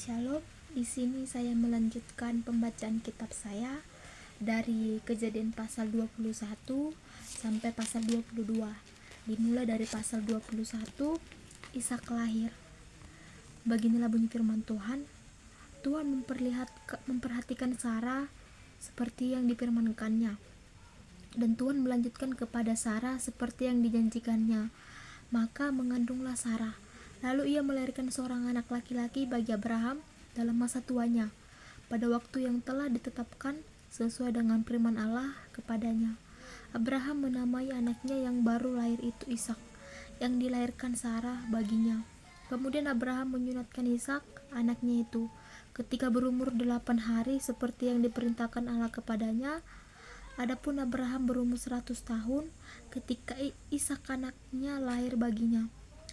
Shalom, di sini saya melanjutkan pembacaan kitab saya dari Kejadian pasal 21 sampai pasal 22. Dimulai dari pasal 21, Ishak lahir. Beginilah bunyi firman Tuhan. Tuhan memperhatikan Sarah seperti yang difirmankannya. Dan Tuhan melanjutkan kepada Sarah seperti yang dijanjikannya. Maka mengandunglah Sarah. Lalu ia melahirkan seorang anak laki-laki bagi Abraham dalam masa tuanya, pada waktu yang telah ditetapkan sesuai dengan firman Allah kepadanya. Abraham menamai anaknya yang baru lahir itu Ishak, yang dilahirkan Sarah baginya. Kemudian Abraham menyunatkan Ishak, anaknya itu, ketika berumur 8 hari seperti yang diperintahkan Allah kepadanya. Adapun Abraham berumur 100 tahun ketika Ishak anaknya lahir baginya.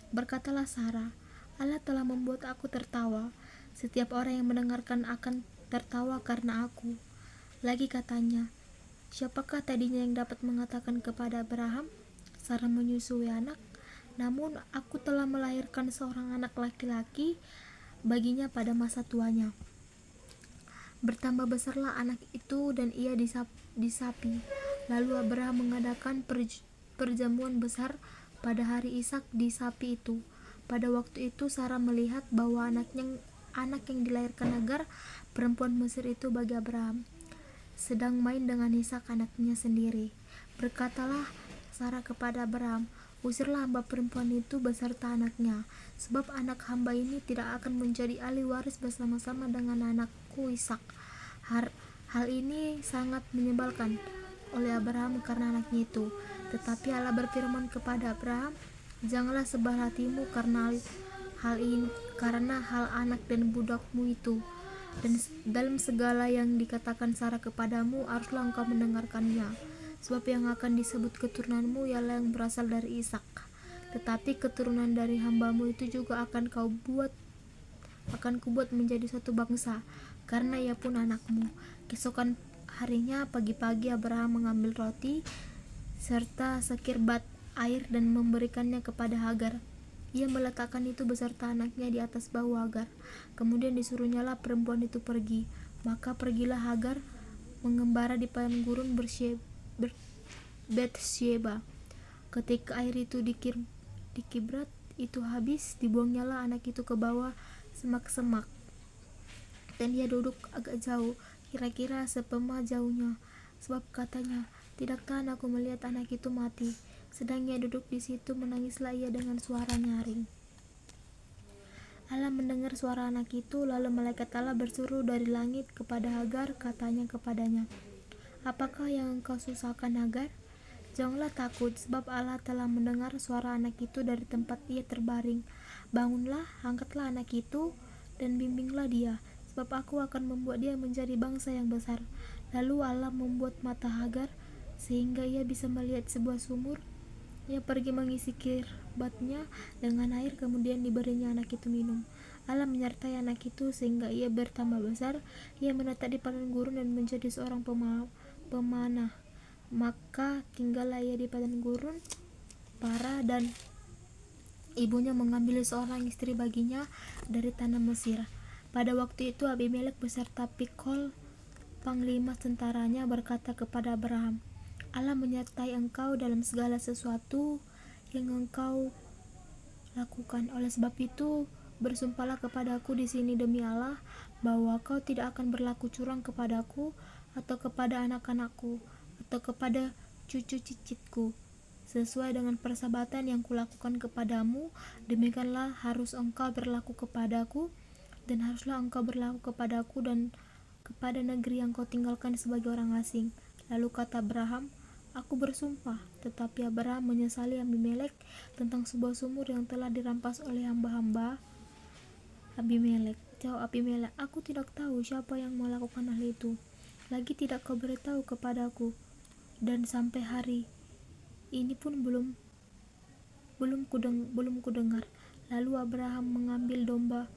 Berkatalah Sarah, Allah telah membuat aku tertawa. Setiap orang yang mendengarkan akan tertawa karena aku. Lagi katanya, siapakah tadinya yang dapat mengatakan kepada Abraham, Sarah menyusui anak? Namun aku telah melahirkan seorang anak laki-laki baginya pada masa tuanya. Bertambah besarlah anak itu dan ia disapi. Lalu Abraham mengadakan perjamuan besar pada hari Ishak disapi itu. Pada waktu itu Sarah melihat bahwa anak yang dilahirkan Hagar, perempuan Mesir itu bagi Abraham, sedang main dengan Ishak anaknya sendiri. Berkatalah Sarah kepada Abraham, usirlah hamba perempuan itu beserta anaknya, sebab anak hamba ini tidak akan menjadi ahli waris bersama-sama dengan anakku Ishak. Hal ini sangat menyebalkan oleh Abraham karena anaknya itu. Tetapi Allah berfirman kepada Abraham, janganlah sebal hatimu karena hal ini, karena hal anak dan budakmu itu. Dan dalam segala yang dikatakan Sarah kepadamu, haruslah engkau mendengarkannya. Sebab yang akan disebut keturunanmu ialah yang berasal dari Ishak. Tetapi keturunan dari hambamu itu juga akan kubuat menjadi suatu bangsa, karena ia pun anakmu. Keesokan harinya pagi-pagi Abraham mengambil roti serta sekirbat air dan memberikannya kepada Hagar. Ia meletakkan itu beserta anaknya di atas bahu Hagar. Kemudian disuruhnyalah perempuan itu pergi. Maka pergilah Hagar mengembara di padang gurun Betsheba. Ketika air itu di Kibrat itu habis, dibuangnyalah anak itu ke bawah semak-semak. Dan ia duduk agak jauh, kira-kira sepema jauhnya. Sebab katanya, tidak tahan aku melihat anak itu mati. Sedang ia duduk di situ, menangislah ia dengan suara nyaring. Allah mendengar suara anak itu, lalu malaikat Allah bersuruh dari langit kepada Hagar, katanya kepadanya, apakah yang engkau susahkan Hagar? Janganlah takut, sebab Allah telah mendengar suara anak itu dari tempat ia terbaring. Bangunlah, angkatlah anak itu, dan bimbinglah dia, sebab aku akan membuat dia menjadi bangsa yang besar. Lalu Allah membuat mata Hagar, sehingga ia bisa melihat sebuah sumur. Ia pergi mengisi kirbatnya dengan air, kemudian diberinya anak itu minum. Allah menyertai anak itu sehingga ia bertambah besar. Ia menetap di padang gurun dan menjadi seorang pemanah. Maka tinggallah ia di padang gurun Para, dan ibunya mengambil seorang istri baginya dari tanah Mesir. Pada waktu itu Abimelek beserta Pikol, panglima tentaranya, berkata kepada Abraham, Allah menyertai engkau dalam segala sesuatu yang engkau lakukan. Oleh sebab itu, bersumpahlah kepadaku di sini demi Allah, bahwa kau tidak akan berlaku curang kepadaku, atau kepada anak-anakku, atau kepada cucu cicitku. Sesuai dengan persahabatan yang kulakukan kepadamu, demikianlah harus engkau berlaku kepadaku, dan haruslah engkau berlaku kepadaku dan kepada negeri yang kau tinggalkan sebagai orang asing. Lalu kata Abraham, aku bersumpah. Tetapi Abraham menyesali Abimelek tentang sebuah sumur yang telah dirampas oleh hamba-hamba Abimelek. Jawab Abimelek, aku tidak tahu siapa yang melakukan hal itu. Lagi tidak kau beritahu kepadaku, dan sampai hari ini pun belum kudengar. Lalu Abraham mengambil domba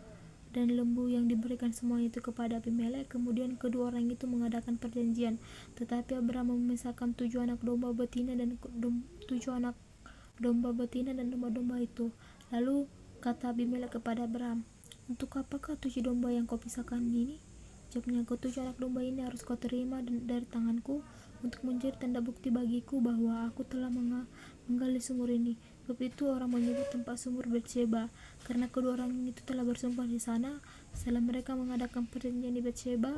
dan lembu yang diberikan semua itu kepada Abimelek. Kemudian kedua orang itu mengadakan perjanjian. Tetapi Abraham memisahkan 7 anak domba betina dan 7 anak domba betina dan domba-domba itu. Lalu kata Abimelek kepada Abraham, "Untuk apakah 7 domba yang kau pisahkan ini?" Jawabnya, "Ketujuh anak domba ini harus kau terima dari tanganku untuk menjadi tanda bukti bagiku bahwa aku telah menggali sumur ini." Sebab itu orang menyebut tempat sumur Betsheba, karena kedua orang itu telah bersumpah di sana. Setelah mereka mengadakan perjanjian di Betsheba,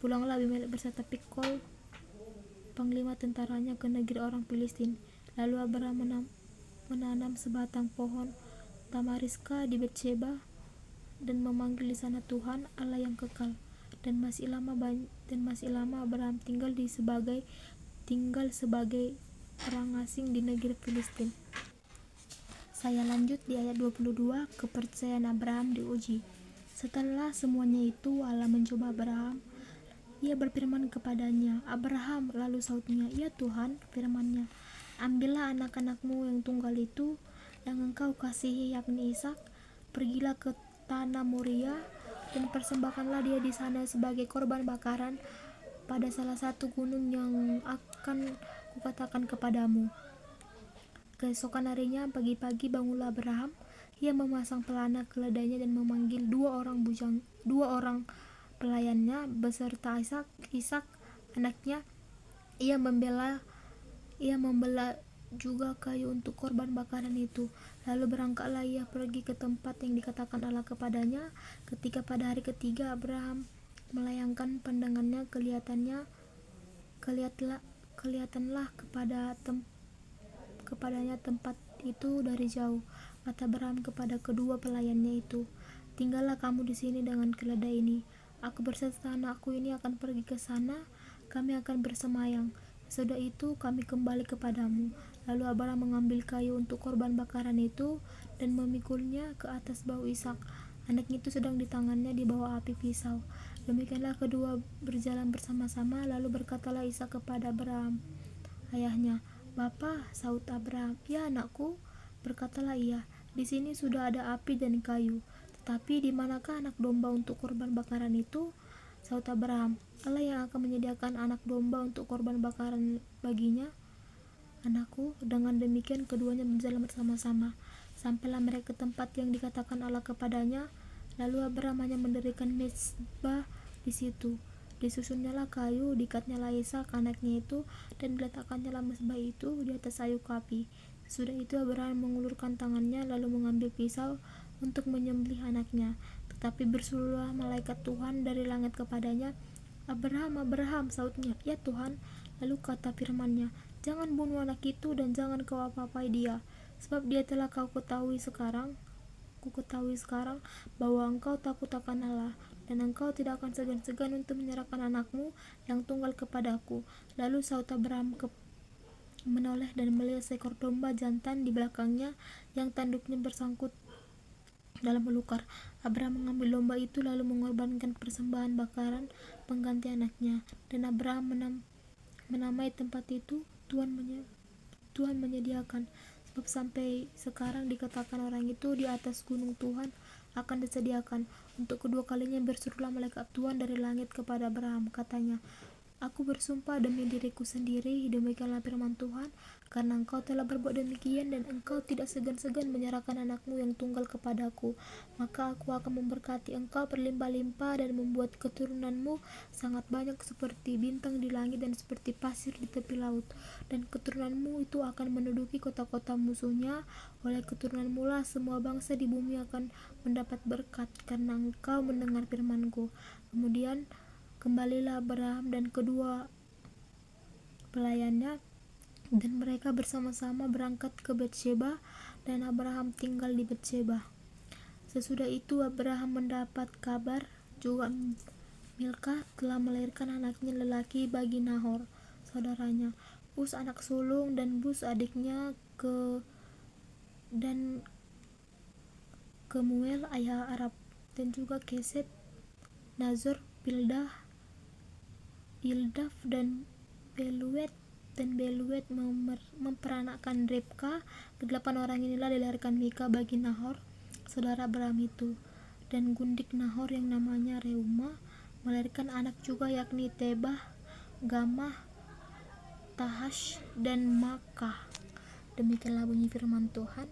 pulanglah Abimelek beserta Pikol, panglima tentaranya, ke negeri orang Filistin. Lalu Abraham menanam sebatang pohon tamariska di Betsheba dan memanggil di sana Tuhan Allah yang kekal. Dan masih lama Abraham tinggal sebagai orang asing di negeri Filistin. Saya lanjut di ayat 22. Kepercayaan Abraham diuji. Setelah semuanya itu, Allah mencoba Abraham. Ia berfirman kepadanya, "Abraham." Lalu sahutnya, "Ya Tuhan." Firman-Nya, "Ambillah anak-anakmu yang tunggal itu, yang engkau kasihi, yakni Ishak. Pergilah ke tanah Moria dan persembahkanlah dia di sana sebagai korban bakaran pada salah satu gunung yang akan kukatakan kepadamu." Keesokan harinya pagi-pagi bangunlah Abraham. Ia memasang pelana keledainya dan memanggil dua orang pelayannya beserta Ishak anaknya. Ia membelah juga kayu untuk korban bakaran itu. Lalu berangkatlah ia pergi ke tempat yang dikatakan Allah kepadanya. Ketika pada hari ketiga Abraham melayangkan pandangannya, kelihatanlah kepadanya tempat itu dari jauh. Kata Abraham kepada kedua pelayannya itu, "Tinggallah kamu di sini dengan keledai ini. Aku berserta anakku ini akan pergi ke sana. Kami akan bersemayam. Sesudah itu kami kembali kepadamu." Lalu Abraham mengambil kayu untuk korban bakaran itu dan memikulnya ke atas bahu Ishak. Anaknya itu sedang di tangannya di bawah api pisau. Demikianlah kedua berjalan bersama-sama. Lalu berkatalah Ishak kepada Abraham, ayahnya. "Bapa," sahut Abraham. "Ya anakku." Berkatalah ia, "Di sini sudah ada api dan kayu, tetapi di manakah anak domba untuk korban bakaran itu?" Sahut Abraham, "Allah yang akan menyediakan anak domba untuk korban bakaran baginya, anakku." Dengan demikian keduanya berjalan bersama-sama. Sampailah mereka ke tempat yang dikatakan Allah kepadanya. Lalu Abraham hanya mendirikan mezbah di situ. Disusunnyalah kayu, diikatnyalah Ishak anaknya itu, dan diletakkannya mezbah itu di atas kayu api. Sesudah itu Abraham mengulurkan tangannya lalu mengambil pisau untuk menyembelih anaknya. Tetapi berserulah malaikat Tuhan dari langit kepadanya, "Abraham, Abraham." Sahutnya, "Ya Tuhan." Lalu kata firman-Nya, "Jangan bunuh anak itu dan jangan kau apa-apai dia, sebab dia telah kuketahui sekarang bahwa engkau takut akan Allah, dan engkau tidak akan segan-segan untuk menyerahkan anakmu yang tunggal kepadaku." Lalu sahut Abraham menoleh dan melihat seekor domba jantan di belakangnya yang tanduknya bersangkut dalam belukar. Abraham mengambil domba itu lalu mengorbankan persembahan bakaran pengganti anaknya, dan Abraham menamai tempat itu Tuhan menyediakan. Sebab sampai sekarang dikatakan orang itu di atas gunung Tuhan akan disediakan. Untuk kedua kalinya berserulah malaikat Tuhan dari langit kepada Abraham, katanya, "Aku bersumpah demi diriku sendiri, demikianlah firman Tuhan, karena engkau telah berbuat demikian dan engkau tidak segan-segan menyerahkan anakmu yang tunggal kepadaku, maka aku akan memberkati engkau berlimpah-limpah dan membuat keturunanmu sangat banyak seperti bintang di langit dan seperti pasir di tepi laut. Dan keturunanmu itu akan menduduki kota-kota musuhnya. Oleh keturunanmu lah semua bangsa di bumi akan mendapat berkat, karena engkau mendengar firman-Ku." Kemudian kembalilah Abraham dan kedua pelayannya, dan mereka bersama-sama berangkat ke Betsheba, dan Abraham tinggal di Betsheba. Sesudah itu Abraham mendapat kabar juga Milka telah melahirkan anaknya lelaki bagi Nahor, saudaranya, Uz anak sulung, dan Buz adiknya, dan Kemuel ayah Arab, dan juga Kesed, Nazor, Ildaf, dan Beluet. Dan Beluet memperanakkan Ribka. Kedelapan orang inilah dilahirkan Milka bagi Nahor, saudara Abraham itu. Dan gundik Nahor yang namanya Reuma melahirkan anak juga, yakni Tebah, Gamah, Tahash, dan Makah. Demikianlah bunyi firman Tuhan.